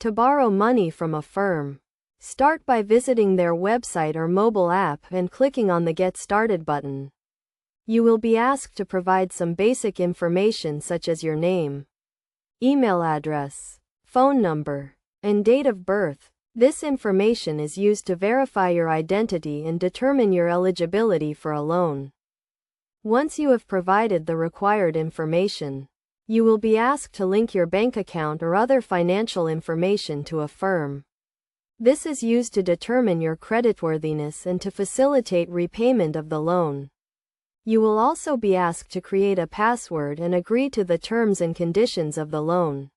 To borrow money from Affirm, start by visiting their website or mobile app and clicking on the Get Started button. You will be asked to provide some basic information such as your name, email address, phone number, and date of birth. This information is used to verify your identity and determine your eligibility for a loan. Once you have provided the required information, you will be asked to link your bank account or other financial information to Affirm. This is used to determine your creditworthiness and to facilitate repayment of the loan. You will also be asked to create a password and agree to the terms and conditions of the loan.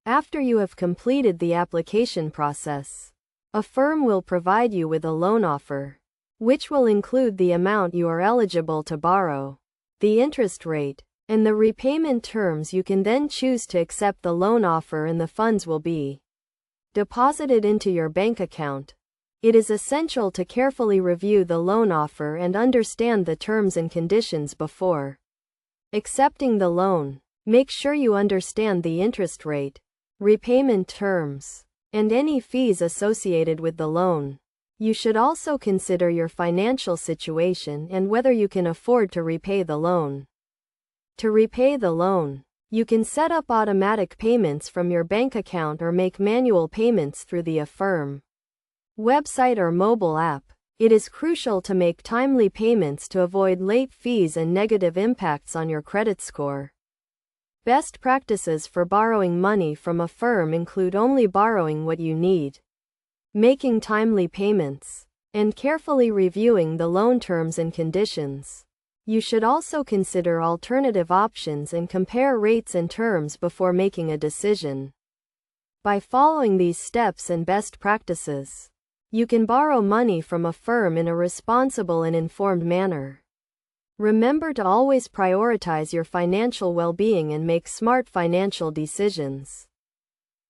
After you have completed the application process, Affirm will provide you with a loan offer, which will include the amount you are eligible to borrow, the interest rate, and the repayment terms. You can then choose to accept the loan offer and the funds will be deposited into your bank account. It is essential to carefully review the loan offer and understand the terms and conditions before accepting the loan. Make sure you understand the interest rate, repayment terms, and any fees associated with the loan. You should also consider your financial situation and whether you can afford to repay the loan. To repay the loan, you can set up automatic payments from your bank account or make manual payments through the Affirm website or mobile app. It is crucial to make timely payments to avoid late fees and negative impacts on your credit score. Best practices for borrowing money from Affirm include only borrowing what you need, making timely payments, and carefully reviewing the loan terms and conditions. You should also consider alternative options and compare rates and terms before making a decision. By following these steps and best practices, you can borrow money from Affirm in a responsible and informed manner. Remember to always prioritize your financial well-being and make smart financial decisions.